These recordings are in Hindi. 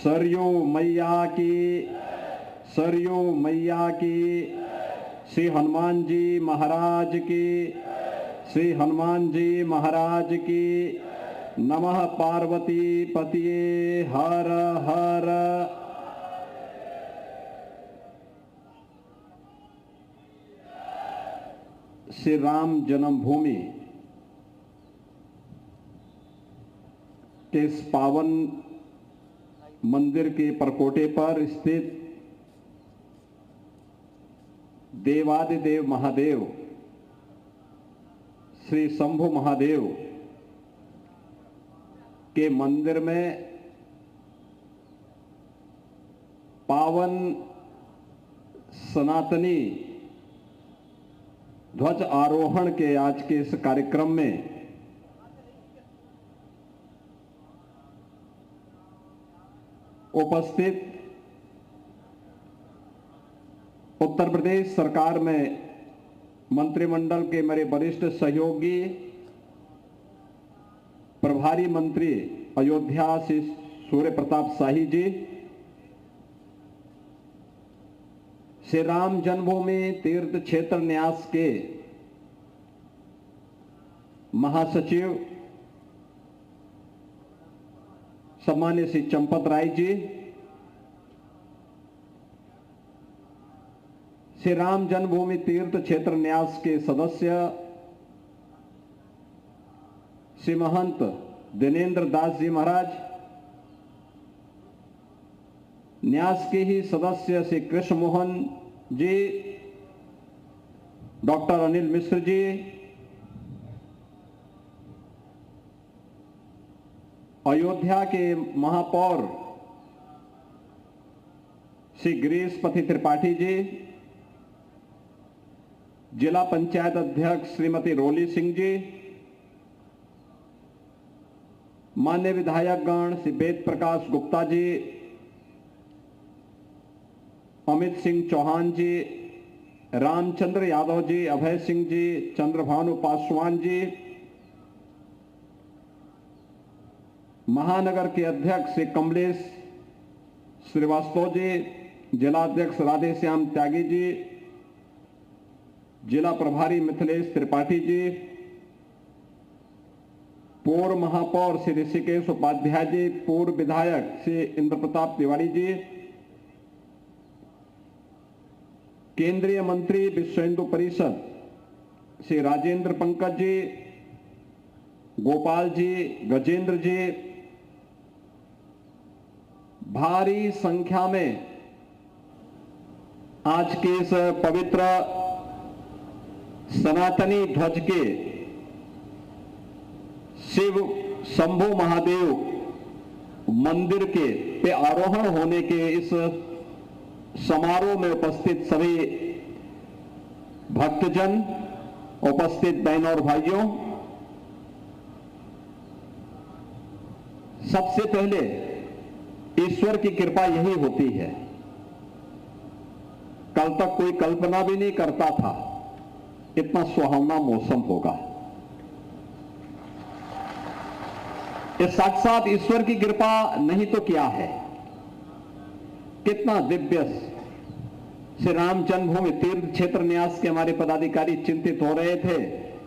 सरयू मैया की, सरयू मैया की। श्री हनुमान जी महाराज की, श्री हनुमान जी महाराज की। नमः पार्वती पतिये हर हर। श्री राम जन्मभूमि के इस पावन मंदिर के परकोटे पर स्थित देवादिदेव महादेव श्री शंभु महादेव के मंदिर में पावन सनातनी ध्वज आरोहण के आज के इस कार्यक्रम में उपस्थित उत्तर प्रदेश सरकार में मंत्रिमंडल के मेरे वरिष्ठ सहयोगी प्रभारी मंत्री अयोध्या श्री सूर्य प्रताप शाही जी, श्री राम जन्मभूमि तीर्थ क्षेत्र न्यास के महासचिव सम्मान्य श्री चंपत राय जी, श्री राम जन्मभूमि तीर्थ क्षेत्र न्यास के सदस्य श्री महंत दिनेंद्र दास जी महाराज, न्यास के ही सदस्य श्री कृष्ण मोहन जी, डॉक्टर अनिल मिश्र जी, अयोध्या के महापौर श्री गिरीशपति त्रिपाठी जी, जिला पंचायत अध्यक्ष श्रीमती रोली सिंह जी, मान्य विधायकगण श्री वेद प्रकाश गुप्ता जी, अमित सिंह चौहान जी, रामचंद्र यादव जी, अभय सिंह जी, चंद्रभानु पासवान जी, महानगर के अध्यक्ष श्री कमलेश श्रीवास्तव जी, जिलाध्यक्ष राधेश्याम त्यागी जी, जिला प्रभारी मिथिलेश त्रिपाठी जी, पूर्व महापौर श्री ऋषिकेश उपाध्याय जी, पूर्व विधायक श्री इंद्र प्रताप तिवारी जी, केंद्रीय मंत्री विश्व हिंदू परिषद श्री राजेंद्र पंकज जी, गोपाल जी, गजेंद्र जी, भारी संख्या में आज के इस पवित्र सनातनी ध्वज के शिव शंभु महादेव मंदिर के पे आरोहण होने के इस समारोह में उपस्थित सभी भक्तजन, उपस्थित बहनों और भाइयों, सबसे पहले ईश्वर की कृपा यही होती है। कल तक कोई कल्पना भी नहीं करता था इतना सुहावना मौसम होगा। ये साक्षात ईश्वर की कृपा नहीं तो क्या है। कितना दिव्य। श्री राम जन्मभूमि तीर्थ क्षेत्र न्यास के हमारे पदाधिकारी चिंतित हो रहे थे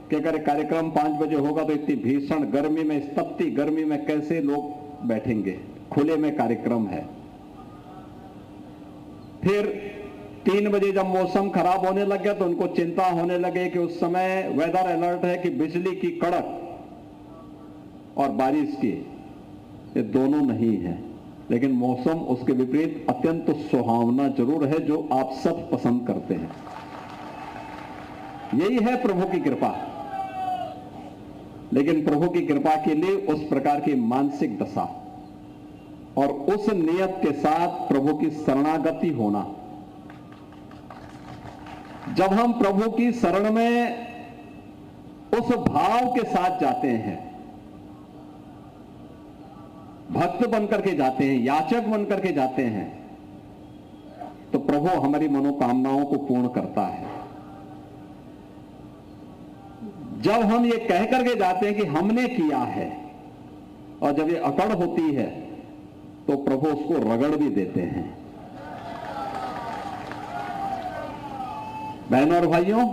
कि अगर कार्यक्रम 5 बजे होगा तो इतनी भीषण गर्मी में, इस तपती गर्मी में कैसे लोग बैठेंगे। खुले में कार्यक्रम है। फिर 3 बजे जब मौसम खराब होने लग गया तो उनको चिंता होने लगे कि उस समय वेदर अलर्ट है कि बिजली की कड़क और बारिश की, ये दोनों नहीं है। लेकिन मौसम उसके विपरीत अत्यंत सुहावना जरूर है, जो आप सब पसंद करते हैं। यही है प्रभु की कृपा। लेकिन प्रभु की कृपा के लिए उस प्रकार की मानसिक दशा और उस नियत के साथ प्रभु की शरणागति होना। जब हम प्रभु की शरण में उस भाव के साथ जाते हैं, भक्त बनकर के जाते हैं, याचक बनकर के जाते हैं, तो प्रभु हमारी मनोकामनाओं को पूर्ण करता है। जब हम ये कह करके जाते हैं कि हमने किया है, और जब ये अकड़ होती है तो प्रभु उसको रगड़ भी देते हैं। बहनों और भाइयों,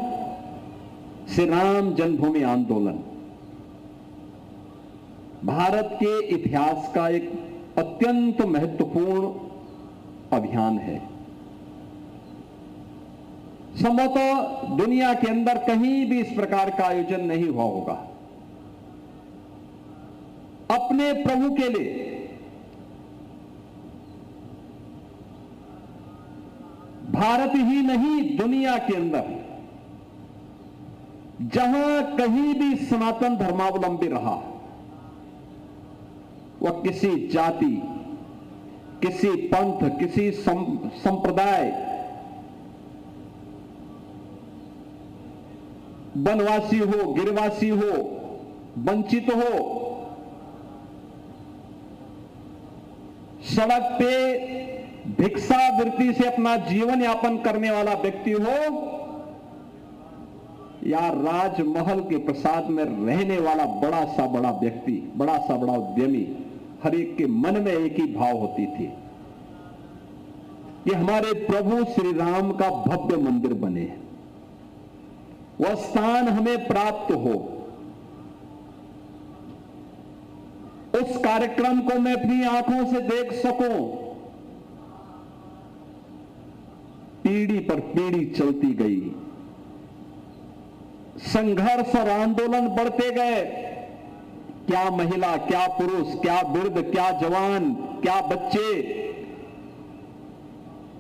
श्री राम जन्मभूमि आंदोलन भारत के इतिहास का एक अत्यंत महत्वपूर्ण अभियान है। संभवतः दुनिया के अंदर कहीं भी इस प्रकार का आयोजन नहीं हुआ होगा। अपने प्रभु के लिए भारत ही नहीं, दुनिया के अंदर जहां कहीं भी सनातन धर्मावलंबी रहा, वह किसी जाति, किसी पंथ, किसी संप्रदाय, वनवासी हो, गिरवासी हो, वंचित हो, सड़क पे भिक्षावृत्ति से अपना जीवन यापन करने वाला व्यक्ति हो, या राजमहल के प्रसाद में रहने वाला बड़ा सा बड़ा व्यक्ति, बड़ा सा बड़ा उद्यमी, हर एक के मन में एक ही भाव होती थी कि हमारे प्रभु श्री राम का भव्य मंदिर बने, वह स्थान हमें प्राप्त हो, उस कार्यक्रम को मैं अपनी आंखों से देख सकूं। पीढ़ी पर पीढ़ी चलती गई, संघर्ष और आंदोलन बढ़ते गए। क्या महिला, क्या पुरुष, क्या वृद्ध, क्या जवान, क्या बच्चे,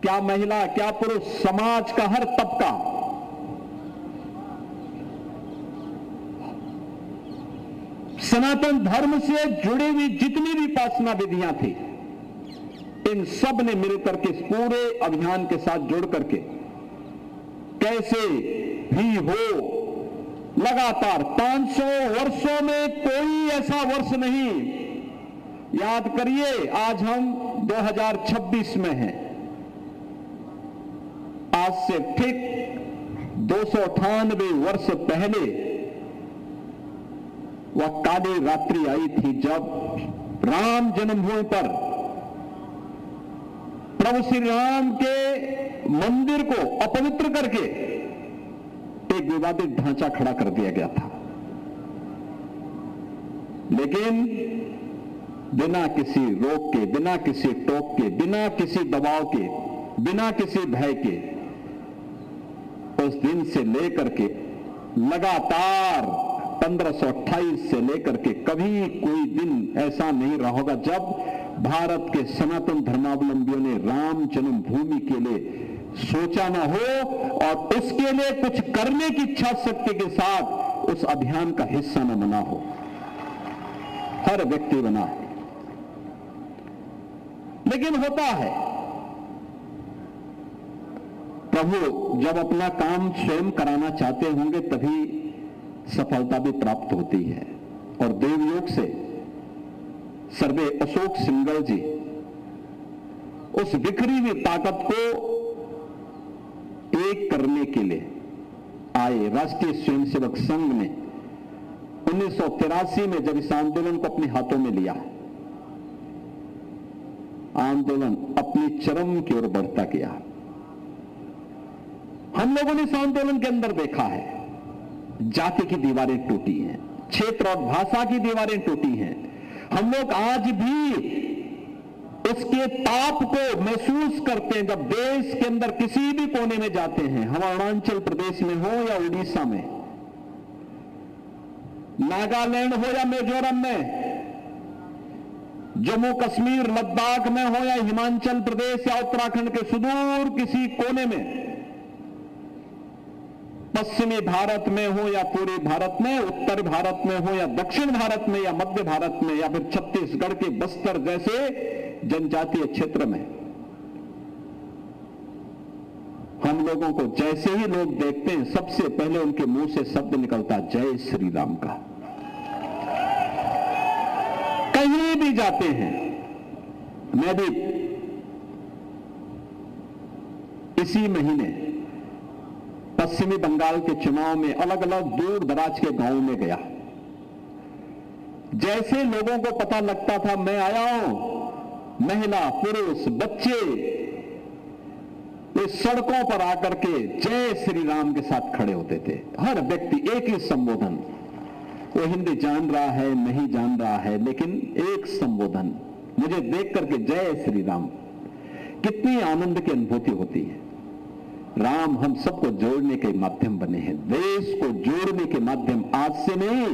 क्या महिला, क्या पुरुष, समाज का हर तबका सनातन धर्म से जुड़ी हुई जितनी भी उपासना विधियां थी, इन सब ने मिलकर के इस पूरे अभियान के साथ जुड़ करके कैसे भी हो लगातार 500 वर्षों में कोई ऐसा वर्ष नहीं, याद करिए आज हम 2026 में हैं, आज से ठीक 298 वर्ष पहले वह काली रात्रि आई थी जब राम जन्मभूमि पर प्रभु श्री राम के मंदिर को अपवित्र करके एक विवादित ढांचा खड़ा कर दिया गया था। लेकिन बिना किसी रोक के, बिना किसी टोक के, बिना किसी दबाव के, बिना किसी भय के, उस दिन से लेकर के लगातार 1528 से लेकर के कभी कोई दिन ऐसा नहीं रहा होगा जब भारत के सनातन धर्मावलंबियों ने राम जन्मभूमि के लिए सोचा ना हो और उसके लिए कुछ करने की इच्छा शक्ति के साथ उस अभियान का हिस्सा न बना हो। हर व्यक्ति बना है, लेकिन होता है प्रभु जब अपना काम स्वयं कराना चाहते होंगे तभी सफलता भी प्राप्त होती है। और देवयोग से सर्वे अशोक सिंगल जी उस बिखरी हुई ताकत को एक करने के लिए आए। राष्ट्रीय स्वयंसेवक संघ ने 1983 में जब इस आंदोलन को अपने हाथों में लिया, आंदोलन अपनी चरम की ओर बढ़ता गया। हम लोगों ने इस आंदोलन के अंदर देखा है, जाति की दीवारें टूटी हैं, क्षेत्र और भाषा की दीवारें टूटी हैं। हम लोग आज भी उसके ताप को महसूस करते हैं जब देश के अंदर किसी भी कोने में जाते हैं, हम अरुणाचल प्रदेश में हो या उड़ीसा में, नागालैंड हो या मिजोरम में, जम्मू कश्मीर लद्दाख में हो या हिमाचल प्रदेश या उत्तराखंड के सुदूर किसी कोने में, पश्चिमी भारत में हो या पूर्वी भारत में, उत्तर भारत में हो या दक्षिण भारत में या मध्य भारत में या फिर छत्तीसगढ़ के बस्तर जैसे जनजातीय क्षेत्र में, हम लोगों को जैसे ही लोग देखते हैं सबसे पहले उनके मुंह से शब्द निकलता जय श्री राम का। कहीं भी जाते हैं, मैं भी इसी महीने पश्चिमी बंगाल के चुनाव में अलग अलग दूर दराज के गांवों में गया। जैसे लोगों को पता लगता था मैं आया हूं, महिला, पुरुष, बच्चे इस सड़कों पर आकर के जय श्री राम के साथ खड़े होते थे। हर व्यक्ति एक ही संबोधन, वो हिंदी जान रहा है नहीं जान रहा है, लेकिन एक संबोधन, मुझे देख करके जय श्री राम। कितनी आनंद की अनुभूति होती है। राम हम सबको जोड़ने के माध्यम बने हैं, देश को जोड़ने के माध्यम आज से नहीं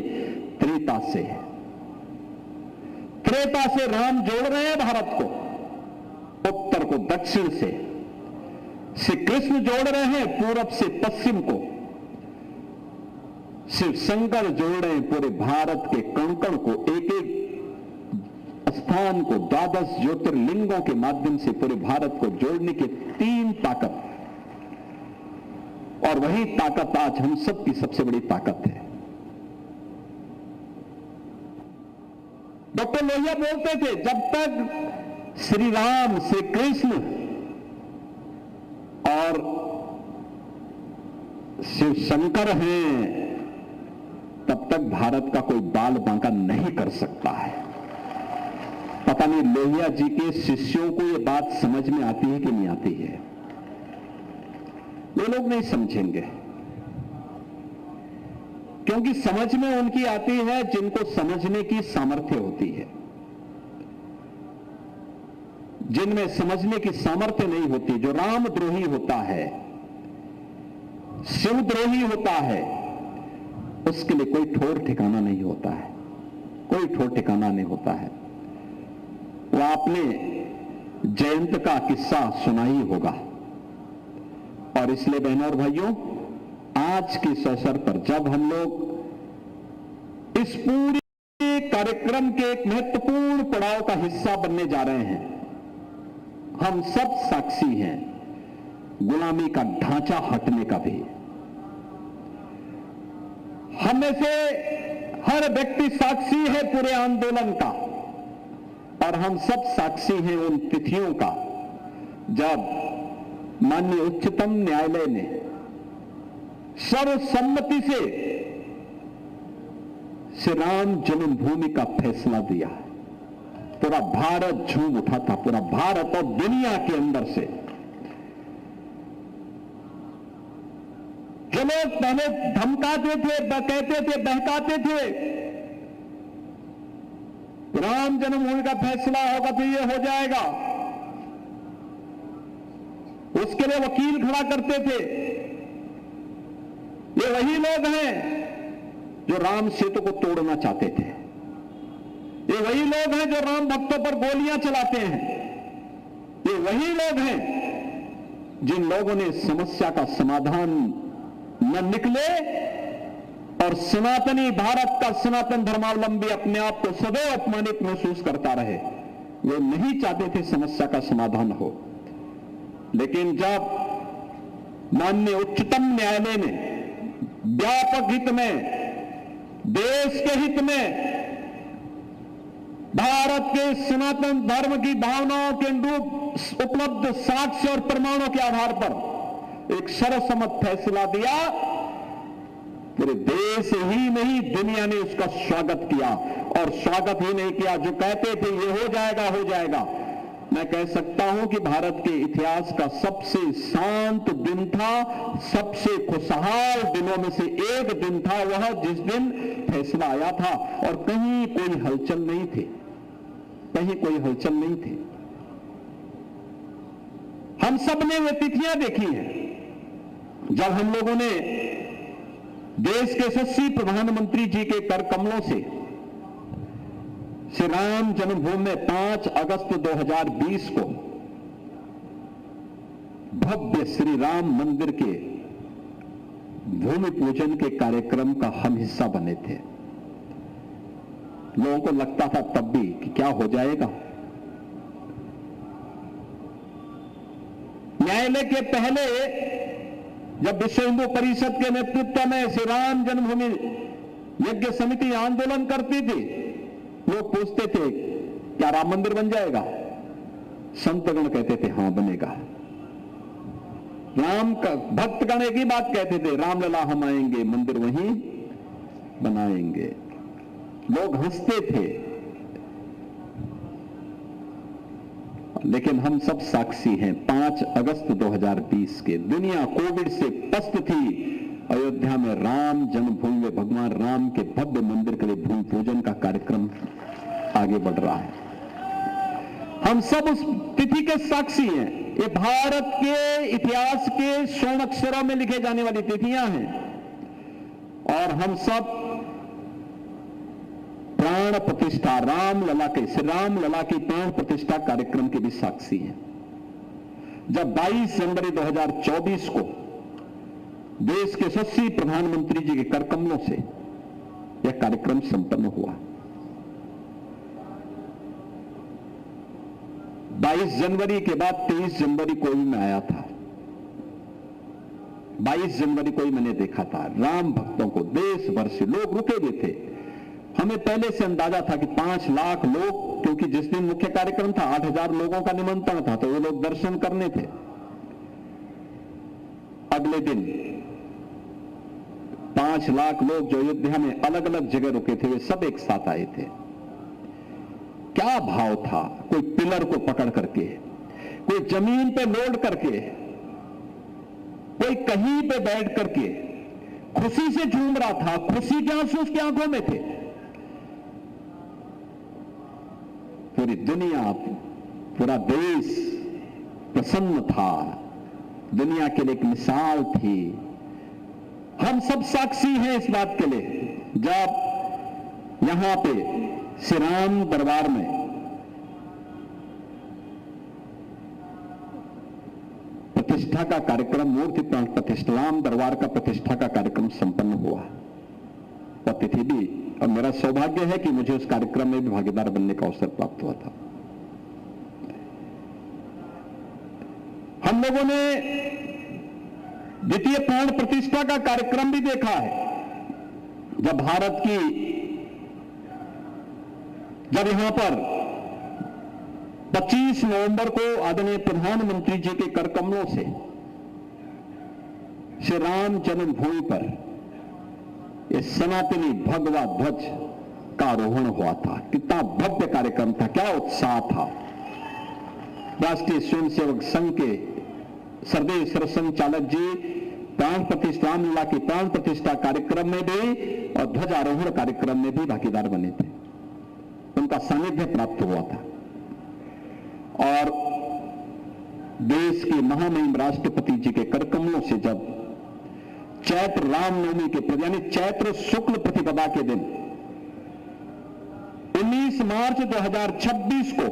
त्रेता से है। त्रेता से राम जोड़ रहे हैं भारत को, उत्तर को दक्षिण से, श्री कृष्ण जोड़ रहे हैं पूरब से पश्चिम को, शिव शंकर जोड़ रहे हैं पूरे भारत के कण कण को, एक एक स्थान को 12 ज्योतिर्लिंगों के माध्यम से पूरे भारत को जोड़ने की 3 ताकत, और वही ताकत आज हम सबकी सबसे बड़ी ताकत है। डॉक्टर लोहिया बोलते थे, जब तक श्री राम, श्री कृष्ण और शिव शंकर हैं, तब तक भारत का कोई बाल बांका नहीं कर सकता है। पता नहीं लोहिया जी के शिष्यों को यह बात समझ में आती है कि नहीं आती है। ये लोग नहीं समझेंगे, क्योंकि समझ में उनकी आती है जिनको समझने की सामर्थ्य होती है। जिनमें समझने की सामर्थ्य नहीं होती, जो रामद्रोही होता है, शिवद्रोही होता है, उसके लिए कोई ठोर ठिकाना नहीं होता है, कोई ठोर ठिकाना नहीं होता है। वो आपने जयंत का किस्सा सुना ही होगा, और इसलिए बहनों और भाइयों, आज के इस अवसर पर जब हम लोग इस पूरे कार्यक्रम के एक महत्वपूर्ण पड़ाव का हिस्सा बनने जा रहे हैं, हम सब साक्षी हैं गुलामी का ढांचा हटने का भी। हम में से हर व्यक्ति साक्षी है पूरे आंदोलन का, और हम सब साक्षी हैं उन तिथियों का जब माननीय उच्चतम न्यायालय ने सर्वसम्मति से श्री राम जन्मभूमि का फैसला दिया। पूरा भारत झूम उठा था, पूरा भारत और दुनिया के अंदर से। जो लोग पहले धमकाते थे, कहते थे, बहकाते थे, राम जन्मभूमि का फैसला होगा तो ये हो जाएगा, उसके लिए वकील खड़ा करते थे, ये वही लोग हैं जो राम सेतु को तोड़ना चाहते थे। ये वही लोग हैं जो राम भक्तों पर गोलियां चलाते हैं। ये वही लोग हैं जिन लोगों ने समस्या का समाधान न निकले और सनातनी भारत का सनातन धर्मावलंबी अपने आप को सदैव अपमानित महसूस करता रहे। वे नहीं चाहते थे समस्या का समाधान हो। लेकिन जब माननीय उच्चतम न्यायालय ने व्यापक हित में, देश के हित में, भारत के सनातन धर्म की भावनाओं के अनुरूप उपलब्ध साक्ष्य और प्रमाणों के आधार पर एक सर्वसम्मत फैसला दिया, पूरे देश ही नहीं दुनिया ने उसका स्वागत किया। और स्वागत ही नहीं किया, जो कहते थे ये हो जाएगा हो जाएगा, मैं कह सकता हूं कि भारत के इतिहास का सबसे शांत दिन था, सबसे खुशहाल दिनों में से एक दिन था वह, जिस दिन फैसला आया था और कहीं कोई हलचल नहीं थी, कहीं कोई हलचल नहीं थी। हम सब ने वे तिथियां देखी हैं जब हम लोगों ने देश के यशस्वी प्रधानमंत्री जी के कर कमलों से श्री राम जन्मभूमि में 5 अगस्त 2020 को भव्य श्री राम मंदिर के भूमि पूजन के कार्यक्रम का हम हिस्सा बने थे। लोगों को लगता था तब भी कि क्या हो जाएगा। न्यायालय के पहले जब विश्व हिंदू परिषद के नेतृत्व में श्री राम जन्मभूमि यज्ञ समिति आंदोलन करती थी, लोग पूछते थे क्या राम मंदिर बन जाएगा? संतगण कहते थे हां बनेगा। राम का भक्तगण एक ही बात कहते थे, रामलला हम आएंगे, मंदिर वहीं बनाएंगे। लोग हंसते थे। लेकिन हम सब साक्षी हैं 5 अगस्त 2020 के। दुनिया कोविड से पस्त थी। अयोध्या में राम जन्मभूमि में भगवान राम के भव्य मंदिर के लिए भूमि पूजन का कार्यक्रम आगे बढ़ रहा है। हम सब उस तिथि के साक्षी हैं। ये भारत के इतिहास के स्वर्ण अक्षरों में लिखे जाने वाली तिथियां हैं और हम सब प्राण प्रतिष्ठा श्री राम लला की प्राण प्रतिष्ठा कार्यक्रम के भी साक्षी हैं। जब 22 जनवरी 2024 को देश के यशस्वी प्रधानमंत्री जी के कर कमलों से यह कार्यक्रम संपन्न हुआ। 22 जनवरी के बाद 23 जनवरी को भी मैं आया था। 22 जनवरी को ही मैंने देखा था। राम भक्तों को देश भर से लोग रुके हुए थे। हमें पहले से अंदाजा था कि 5 लाख लोग, क्योंकि जिस दिन मुख्य कार्यक्रम था 8,000 लोगों का निमंत्रण था, तो वो लोग दर्शन करने थे। अगले दिन 5 लाख लोग जो अयोध्या में अलग अलग जगह रुके थे, वे सब एक साथ आए थे। क्या भाव था? कोई पिलर को पकड़ करके, कोई जमीन पे लोड करके, कोई कहीं पे बैठ करके खुशी से झूम रहा था। खुशी के आंसू उसकी आंखों में थे। पूरी दुनिया, पूरा देश प्रसन्न था। दुनिया के लिए एक मिसाल थी। हम सब साक्षी हैं इस बात के लिए। जब यहां पे श्री राम दरबार में प्रतिष्ठा का कार्यक्रम, मूर्ति प्राण प्रतिष्ठा, राम दरबार का प्रतिष्ठा का कार्यक्रम संपन्न हुआ, वह तिथि भी, और मेरा सौभाग्य है कि मुझे उस कार्यक्रम में भी भागीदार बनने का अवसर प्राप्त हुआ था। हम लोगों ने द्वितीय प्राण प्रतिष्ठा का कार्यक्रम भी देखा है। जब यहां पर 25 नवंबर को आदरणीय प्रधानमंत्री जी के कर कमलों से श्री राम जन्मभूमि पर इस सनातनी भगवा ध्वज का आरोहण हुआ था। कितना भव्य कार्यक्रम था, क्या उत्साह था। राष्ट्रीय स्वयंसेवक संघ के सरदेव सरसंघचालक जी प्राण प्रतिष्ठा, रामलीला की प्राण प्रतिष्ठा कार्यक्रम में भी और ध्वजारोहण कार्यक्रम में भी भागीदार बने थे। उनका सानिध्य प्राप्त हुआ था। और देश के महामहिम राष्ट्रपति जी के कर कमलों से जब चैत्र रामनवमी के यानी चैत्र शुक्ल प्रतिपदा के दिन 19 मार्च 2026 को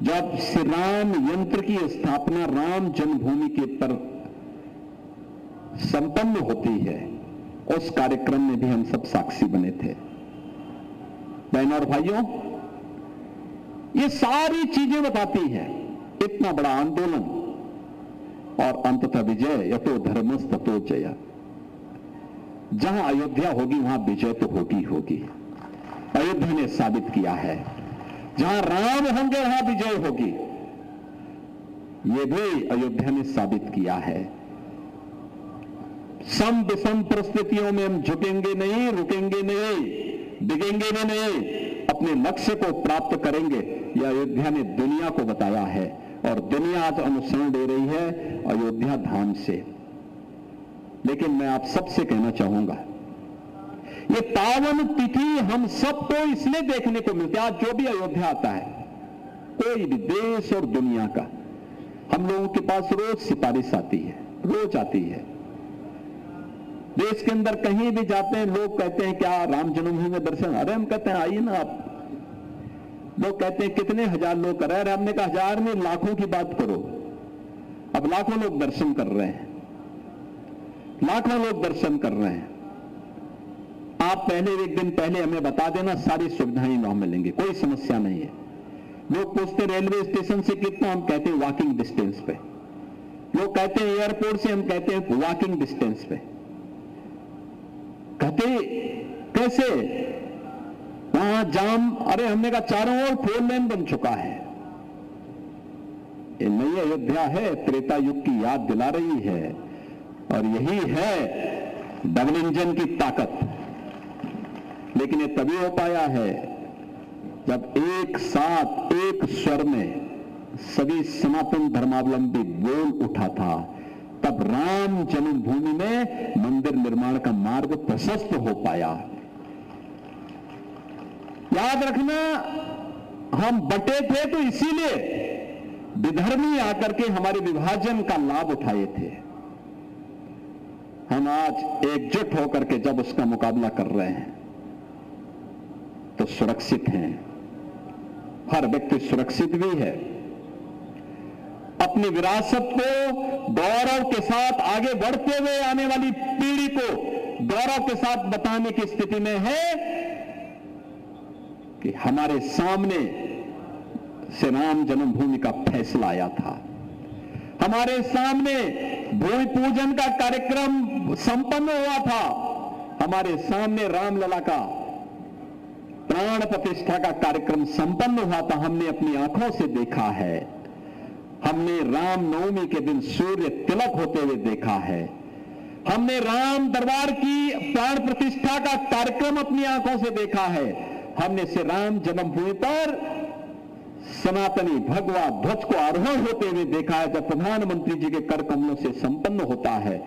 जब श्री राम यंत्र की स्थापना राम जन्मभूमि के पर संपन्न होती है, उस कार्यक्रम में भी हम सब साक्षी बने थे। बहनों और भाइयों, ये सारी चीजें बताती हैं इतना बड़ा आंदोलन और अंततः विजय, यतो धर्मस् ततो जय। जहां अयोध्या होगी वहां विजय तो होगी होगी। अयोध्या ने साबित किया है, जहां राम होंगे वहां विजय होगी। यह भी अयोध्या ने साबित किया है। सम विषम परिस्थितियों में हम झुकेंगे नहीं, रुकेंगे नहीं, डिगेंगे भी नहीं, अपने लक्ष्य को प्राप्त करेंगे। यह अयोध्या ने दुनिया को बताया है और दुनिया आज अनुसरण ले रही है अयोध्या धाम से। लेकिन मैं आप सबसे कहना चाहूंगा, ये पावन तिथि हम सबको इसलिए देखने को मिलती है। आज जो भी अयोध्या आता है, कोई भी देश और दुनिया का, हम लोगों के पास रोज सिफारिश आती है, रोज आती है। देश के अंदर कहीं भी जाते हैं, लोग कहते हैं क्या राम जन्मभूमि में दर्शन? अरे हम कहते हैं आइए ना आप। लोग कहते हैं कितने हजार लोग कर रहे हैं? हमने कहा हजार में लाखों की बात करो। अब लाखों लोग दर्शन कर रहे हैं, लाखों लोग दर्शन कर रहे हैं। आप पहले एक दिन पहले हमें बता देना, सारी सुविधाएं वहां मिलेंगी, कोई समस्या नहीं है। लोग पूछते रेलवे स्टेशन से कितना, हम कहते हैं वॉकिंग डिस्टेंस पे। लोग कहते हैं एयरपोर्ट से, हम कहते हैं वॉकिंग डिस्टेंस पे। कहते कैसे? वहां जाम, अरे हमने कहा चारों ओर 4 लेन बन चुका है। ये नई अयोध्या है, त्रेता युग की याद दिला रही है। और यही है डबल इंजन की ताकत। लेकिन ये तभी हो पाया है जब एक साथ एक स्वर में सभी सनातन धर्मावलंबी बोल उठा था, तब राम जन्मभूमि में मंदिर निर्माण का मार्ग प्रशस्त हो पाया। याद रखना, हम बटे थे तो इसीलिए विधर्मी आकर के हमारे विभाजन का लाभ उठाए थे। हम आज एकजुट होकर के जब उसका मुकाबला कर रहे हैं तो सुरक्षित हैं। हर व्यक्ति सुरक्षित भी है। अपनी विरासत को गौरव के साथ आगे बढ़ते हुए आने वाली पीढ़ी को गौरव के साथ बताने की स्थिति में है कि हमारे सामने से राम जन्मभूमि का फैसला आया था। हमारे सामने भूमि पूजन का कार्यक्रम संपन्न हुआ था। हमारे सामने रामलला का प्राण प्रतिष्ठा का कार्यक्रम संपन्न हुआ था। हमने अपनी आंखों से देखा है। हमने रामनवमी के दिन सूर्य तिलक होते हुए देखा है। हमने राम दरबार की प्राण प्रतिष्ठा का कार्यक्रम अपनी आंखों से देखा है। हमने श्री राम जन्मभूमि पर सनातनी भगवा ध्वज को आरोहण होते हुए देखा है, जब प्रधानमंत्री जी के कर कमलों से संपन्न होता है।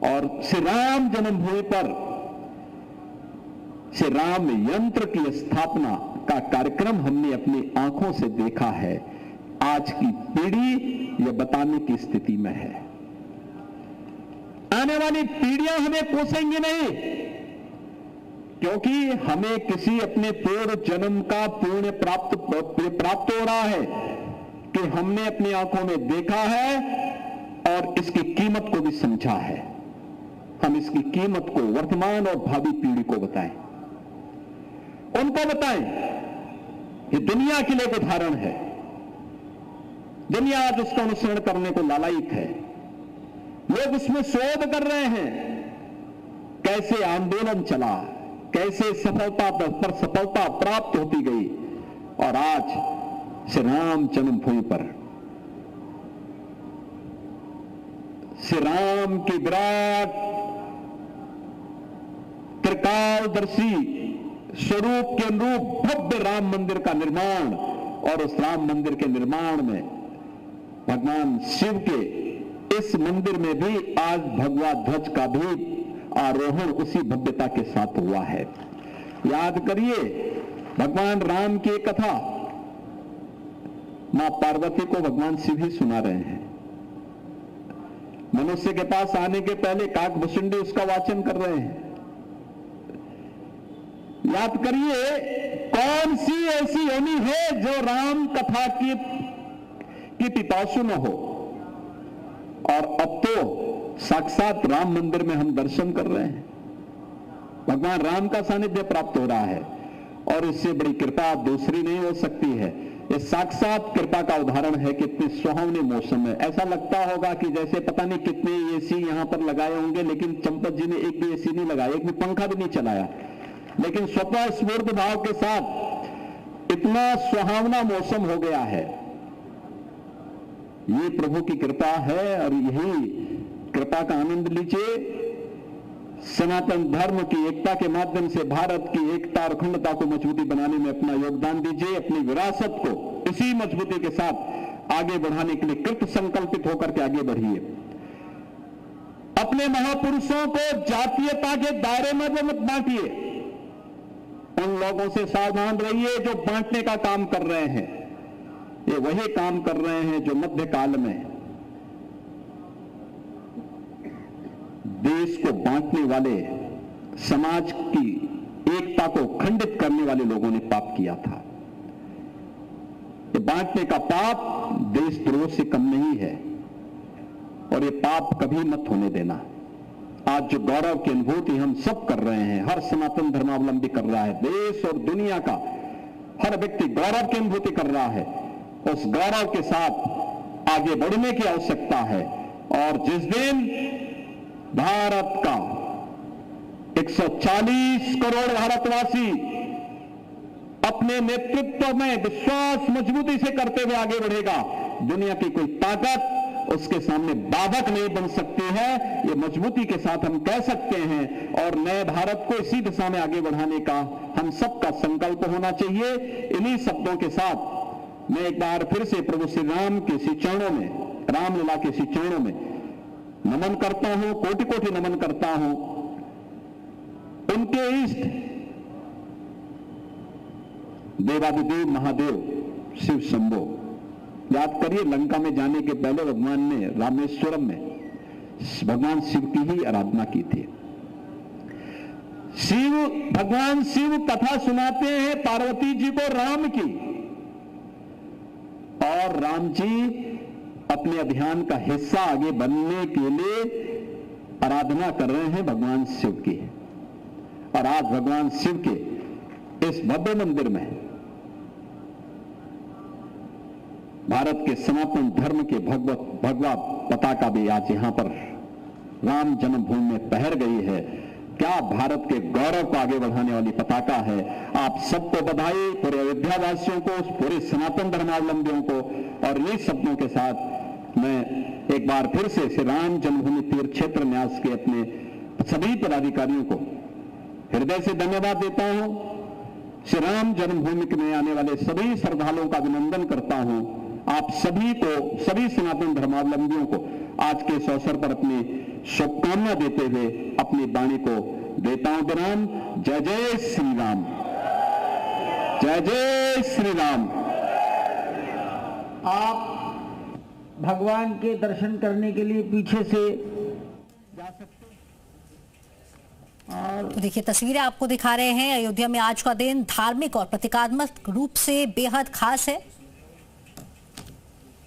और श्री राम जन्मभूमि पर श्री राम यंत्र की स्थापना का कार्यक्रम हमने अपनी आंखों से देखा है। आज की पीढ़ी यह बताने की स्थिति में है। आने वाली पीढ़ियां हमें कोसेंगी नहीं, क्योंकि हमें किसी अपने पूर्व जन्म का पुण्य प्राप्त हो रहा है कि हमने अपनी आंखों में देखा है और इसकी कीमत को भी समझा है। हम इसकी कीमत को वर्तमान और भावी पीढ़ी को बताएं, उनको बताएं। ये दुनिया के लिए एक उदाहरण है। दुनिया आज उसका अनुसरण करने को लालायित है। लोग उसमें शोध कर रहे हैं, कैसे आंदोलन चला, कैसे सफलता पर सफलता प्राप्त होती गई। और आज श्री राम जन्मभूमि पर श्री राम की विराट त्रिकालदर्शी स्वरूप के अनुरूप भव्य राम मंदिर का निर्माण, और उस राम मंदिर के निर्माण में भगवान शिव के इस मंदिर में भी आज भगवा ध्वज का भी आरोहण उसी भव्यता के साथ हुआ है। याद करिए, भगवान राम की कथा मां पार्वती को भगवान शिव ही सुना रहे हैं। मनुष्य के पास आने के पहले काकभुसुंडी उसका वाचन कर रहे हैं। याद करिए, कौन सी ऐसी योनि है जो राम कथा की पिपासु न हो। और अब तो साक्षात राम मंदिर में हम दर्शन कर रहे हैं। भगवान राम का सानिध्य प्राप्त हो रहा है, और इससे बड़ी कृपा दूसरी नहीं हो सकती है। ये साक्षात कृपा का उदाहरण है कि इतने सुहावने मौसम में ऐसा लगता होगा कि जैसे पता नहीं कितने एसी यहां पर लगाए होंगे, लेकिन चंपत जी ने एक भी एसी नहीं लगाया, एक भी पंखा भी नहीं चलाया, लेकिन स्वतः स्फूर्त भाव के साथ इतना सुहावना मौसम हो गया है। ये प्रभु की कृपा है, और यही कृपा का आनंद लीजिए। सनातन धर्म की एकता के माध्यम से भारत की एकता और अखंडता को मजबूती बनाने में अपना योगदान दीजिए। अपनी विरासत को इसी मजबूती के साथ आगे बढ़ाने के लिए कृत संकल्पित होकर के आगे बढ़िए। अपने महापुरुषों को जातीयता के दायरे में मत बांटिए। उन लोगों से सावधान रहिए जो बांटने का काम कर रहे हैं। ये वही काम कर रहे हैं जो मध्यकाल में देश को बांटने वाले, समाज की एकता को खंडित करने वाले लोगों ने पाप किया था। ये बांटने का पाप देशद्रोह से कम नहीं है, और ये पाप कभी मत होने देना। आज जो गौरव की अनुभूति हम सब कर रहे हैं, हर सनातन धर्मावलंबी कर रहा है, देश और दुनिया का हर व्यक्ति गौरव की अनुभूति कर रहा है, उस गौरव के साथ आगे बढ़ने की आवश्यकता है। और जिस दिन भारत का 140 करोड़ भारतवासी अपने नेतृत्व में विश्वास मजबूती से करते हुए आगे बढ़ेगा, दुनिया की कोई ताकत उसके सामने बाधक नहीं बन सकती है, ये मजबूती के साथ हम कह सकते हैं। और नए भारत को इसी दिशा में आगे बढ़ाने का हम सबका संकल्प होना चाहिए। इन्हीं शब्दों के साथ मैं एक बार फिर से प्रभु श्री राम के श्री चरणों में, रामलला के श्री चरणों में नमन करता हूं, कोटि कोटि नमन करता हूं। उनके इष्ट देवादिदेव महादेव शिव शंभो, याद करिए लंका में जाने के पहले भगवान ने रामेश्वरम में भगवान शिव की ही आराधना की थी। भगवान शिव कथा सुनाते हैं पार्वती जी को राम की, और राम जी अपने अभियान का हिस्सा आगे बनने के लिए आराधना कर रहे हैं भगवान शिव की। और आज भगवान शिव के इस भव्य मंदिर में भारत के सनातन धर्म के भगवा पताका भी आज यहां पर राम जन्मभूमि में पहर गई है। क्या भारत के गौरव को आगे बढ़ाने वाली पताका है। आप सबको बधाई, पूरे अयोध्या वासियों को, पूरे सनातन धर्मावलंबियों को। और इन्हीं शब्दों के साथ मैं एक बार फिर से श्री राम जन्मभूमि तीर्थ क्षेत्र न्यास के अपने सभी पदाधिकारियों को हृदय से धन्यवाद देता हूं। श्री राम जन्मभूमि में आने वाले सभी श्रद्धालुओं का अभिनंदन करता हूं। आप सभी को, सभी सनातन धर्मावलंबियों को आज के इस अवसर पर अपनी शुभकामना देते हुए अपनी वाणी को देता हूं विराम। जय जय श्री राम, जय जय श्री राम। आप भगवान के दर्शन करने के लिए पीछे से जा सकते हैं। और देखिए तस्वीरें आपको दिखा रहे हैं। अयोध्या में आज का दिन धार्मिक और प्रतीकात्मक रूप से बेहद खास है।